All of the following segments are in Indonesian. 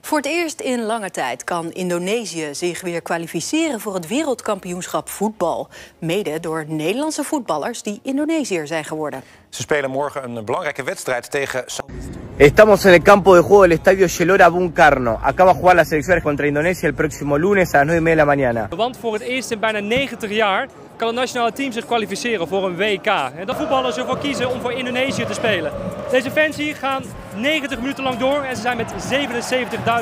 Voor het eerst in lange tijd kan Indonesië zich weer kwalificeren voor het wereldkampioenschap voetbal. Mede door Nederlandse voetballers die Indonesiër zijn geworden. Ze spelen morgen een belangrijke wedstrijd tegen... Estamos en el campo de juego del Estadio Gelora Bung Karno. Acá va a jugar la selección contra Indonesia el próximo lunes a las 9:30 de la mañana. Want voor het eerst in bijna 90 jaar kan het nationale team zich kwalificeren voor een WK. En dat voetballers ervoor kiezen om voor Indonesië te spelen. Deze fans hier gaan 90 minuten lang door en ze zijn met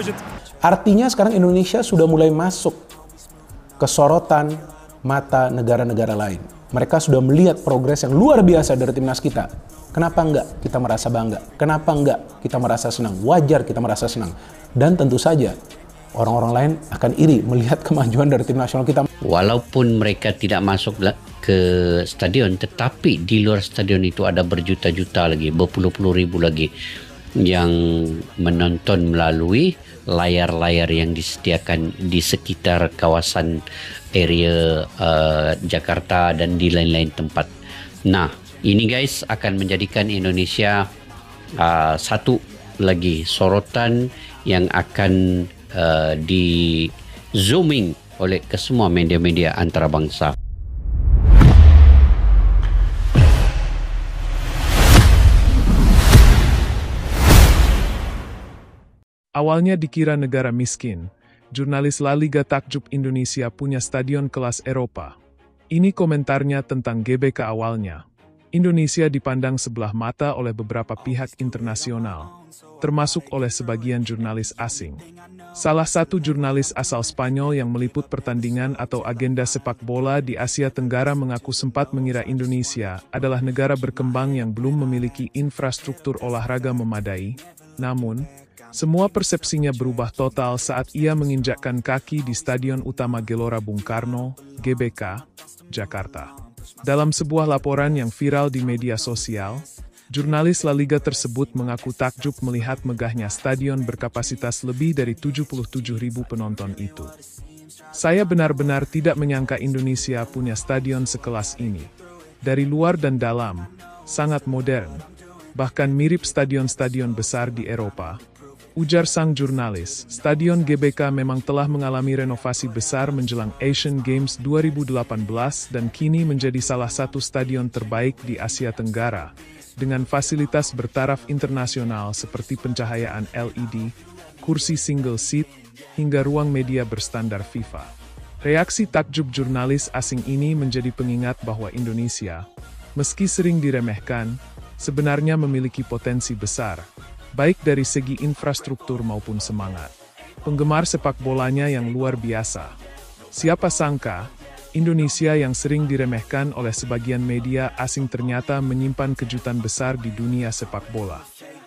77.000. Artinya sekarang Indonesia sudah mulai masuk ke sorotan mata negara-negara lain. Mereka sudah melihat progres yang luar biasa dari timnas kita. Kenapa enggak kita merasa bangga? Kenapa enggak kita merasa senang? Wajar kita merasa senang. Dan tentu saja orang-orang lain akan iri melihat kemajuan dari tim nasional kita. Walaupun mereka tidak masuk ke stadion, tetapi di luar stadion itu ada berjuta-juta lagi, berpuluh-puluh ribu lagi yang menonton melalui layar-layar yang disediakan di sekitar kawasan area Jakarta dan di lain-lain tempat. Nah, ini guys akan menjadikan Indonesia satu lagi sorotan yang akan di zooming oleh ke semua media-media antarabangsa. Awalnya dikira negara miskin, jurnalis La Liga takjub Indonesia punya stadion kelas Eropa. Ini komentarnya tentang GBK awalnya. Indonesia dipandang sebelah mata oleh beberapa pihak internasional, termasuk oleh sebagian jurnalis asing. Salah satu jurnalis asal Spanyol yang meliput pertandingan atau agenda sepak bola di Asia Tenggara mengaku sempat mengira Indonesia adalah negara berkembang yang belum memiliki infrastruktur olahraga memadai. Namun, semua persepsinya berubah total saat ia menginjakkan kaki di Stadion Utama Gelora Bung Karno, GBK, Jakarta. Dalam sebuah laporan yang viral di media sosial, jurnalis La Liga tersebut mengaku takjub melihat megahnya stadion berkapasitas lebih dari 77.000 penonton itu. Saya benar-benar tidak menyangka Indonesia punya stadion sekelas ini. Dari luar dan dalam, sangat modern, bahkan mirip stadion-stadion besar di Eropa. Ujar sang jurnalis, Stadion GBK memang telah mengalami renovasi besar menjelang Asian Games 2018 dan kini menjadi salah satu stadion terbaik di Asia Tenggara, dengan fasilitas bertaraf internasional seperti pencahayaan LED, kursi single seat, hingga ruang media berstandar FIFA. Reaksi takjub jurnalis asing ini menjadi pengingat bahwa Indonesia, meski sering diremehkan, sebenarnya memiliki potensi besar, baik dari segi infrastruktur maupun semangat. Penggemar sepak bolanya yang luar biasa. Siapa sangka, Indonesia yang sering diremehkan oleh sebagian media asing ternyata menyimpan kejutan besar di dunia sepak bola.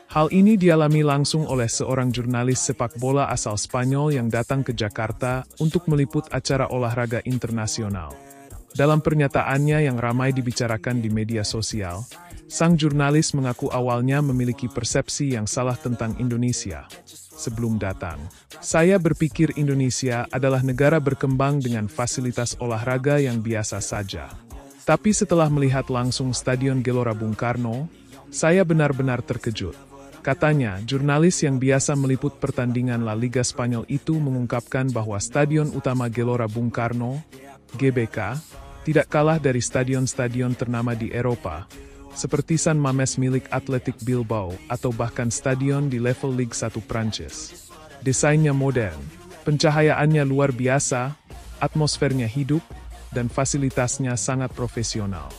Hal ini dialami langsung oleh seorang jurnalis sepak bola asal Spanyol yang datang ke Jakarta untuk meliput acara olahraga internasional. Dalam pernyataannya yang ramai dibicarakan di media sosial, sang jurnalis mengaku awalnya memiliki persepsi yang salah tentang Indonesia. Sebelum datang, saya berpikir Indonesia adalah negara berkembang dengan fasilitas olahraga yang biasa saja. Tapi setelah melihat langsung Stadion Gelora Bung Karno, saya benar-benar terkejut. Katanya, jurnalis yang biasa meliput pertandingan La Liga Spanyol itu mengungkapkan bahwa Stadion Utama Gelora Bung Karno, GBK, tidak kalah dari stadion-stadion ternama di Eropa, seperti San Mamés milik Athletic Bilbao atau bahkan stadion di level Ligue 1 Prancis. Desainnya modern, pencahayaannya luar biasa, atmosfernya hidup, dan fasilitasnya sangat profesional.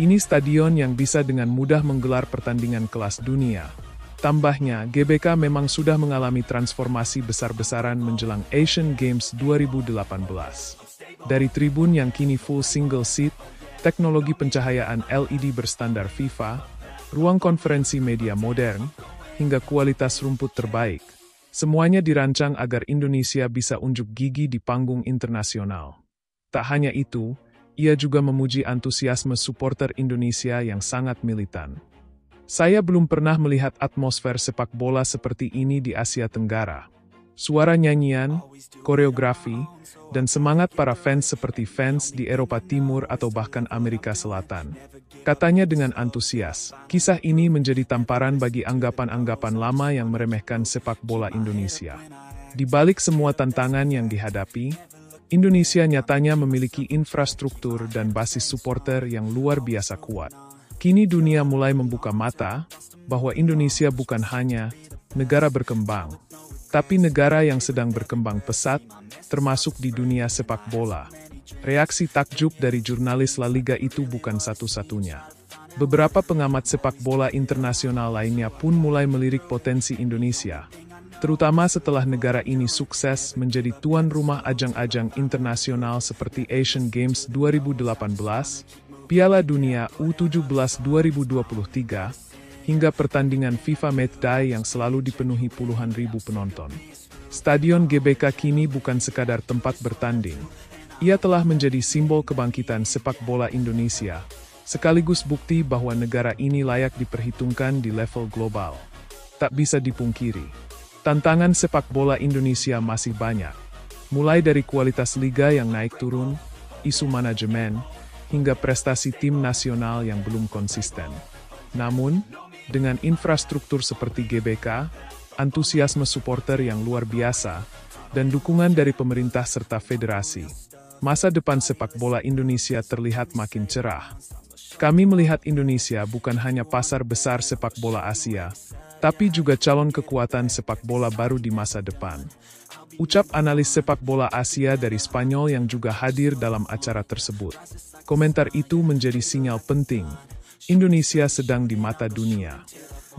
Ini stadion yang bisa dengan mudah menggelar pertandingan kelas dunia. Tambahnya, GBK memang sudah mengalami transformasi besar-besaran menjelang Asian Games 2018. Dari tribun yang kini full single seat, teknologi pencahayaan LED berstandar FIFA, ruang konferensi media modern, hingga kualitas rumput terbaik. Semuanya dirancang agar Indonesia bisa unjuk gigi di panggung internasional. Tak hanya itu, ia juga memuji antusiasme supporter Indonesia yang sangat militan. Saya belum pernah melihat atmosfer sepak bola seperti ini di Asia Tenggara. Suara nyanyian, koreografi, dan semangat para fans seperti fans di Eropa Timur atau bahkan Amerika Selatan. Katanya dengan antusias, kisah ini menjadi tamparan bagi anggapan-anggapan lama yang meremehkan sepak bola Indonesia. Di balik semua tantangan yang dihadapi, Indonesia nyatanya memiliki infrastruktur dan basis supporter yang luar biasa kuat. Kini dunia mulai membuka mata bahwa Indonesia bukan hanya negara berkembang, tapi negara yang sedang berkembang pesat, termasuk di dunia sepak bola. Reaksi takjub dari jurnalis La Liga itu bukan satu-satunya. Beberapa pengamat sepak bola internasional lainnya pun mulai melirik potensi Indonesia, terutama setelah negara ini sukses menjadi tuan rumah ajang-ajang internasional seperti Asian Games 2018, Piala Dunia U17 2023, hingga pertandingan FIFA Matchday yang selalu dipenuhi puluhan ribu penonton. Stadion GBK kini bukan sekadar tempat bertanding. Ia telah menjadi simbol kebangkitan sepak bola Indonesia, sekaligus bukti bahwa negara ini layak diperhitungkan di level global. Tak bisa dipungkiri, tantangan sepak bola Indonesia masih banyak, mulai dari kualitas liga yang naik turun, isu manajemen, hingga prestasi tim nasional yang belum konsisten. Namun, dengan infrastruktur seperti GBK, antusiasme supporter yang luar biasa, dan dukungan dari pemerintah serta federasi, masa depan sepak bola Indonesia terlihat makin cerah. Kami melihat Indonesia bukan hanya pasar besar sepak bola Asia, tapi juga calon kekuatan sepak bola baru di masa depan. Ucap analis sepak bola Asia dari Spanyol yang juga hadir dalam acara tersebut. Komentar itu menjadi sinyal penting. Indonesia sedang di mata dunia.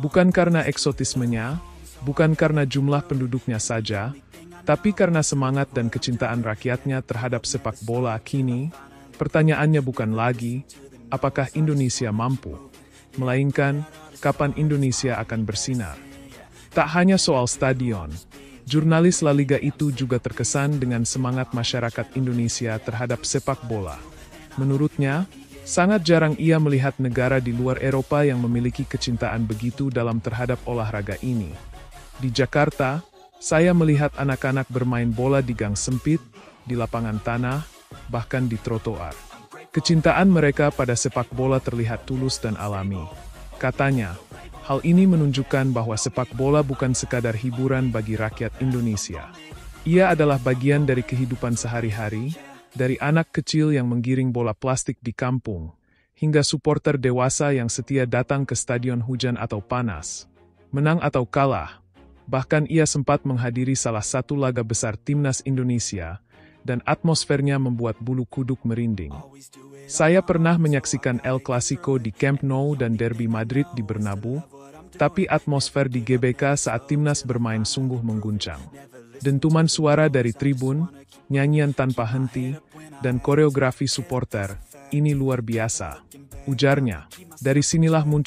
Bukan karena eksotismenya, bukan karena jumlah penduduknya saja, tapi karena semangat dan kecintaan rakyatnya terhadap sepak bola kini. Pertanyaannya bukan lagi, apakah Indonesia mampu, melainkan, kapan Indonesia akan bersinar. Tak hanya soal stadion, jurnalis La Liga itu juga terkesan dengan semangat masyarakat Indonesia terhadap sepak bola. Menurutnya, sangat jarang ia melihat negara di luar Eropa yang memiliki kecintaan begitu dalam terhadap olahraga ini. Di Jakarta, saya melihat anak-anak bermain bola di gang sempit, di lapangan tanah, bahkan di trotoar. Kecintaan mereka pada sepak bola terlihat tulus dan alami. Katanya, hal ini menunjukkan bahwa sepak bola bukan sekadar hiburan bagi rakyat Indonesia. Ia adalah bagian dari kehidupan sehari-hari, dari anak kecil yang menggiring bola plastik di kampung, hingga supporter dewasa yang setia datang ke stadion hujan atau panas. Menang atau kalah, bahkan ia sempat menghadiri salah satu laga besar timnas Indonesia, dan atmosfernya membuat bulu kuduk merinding. Saya pernah menyaksikan El Clasico di Camp Nou dan Derby Madrid di Bernabeu, tapi atmosfer di GBK saat timnas bermain sungguh mengguncang. Dentuman suara dari tribun, nyanyian tanpa henti, dan koreografi supporter, ini luar biasa, ujarnya. Dari sinilah muncul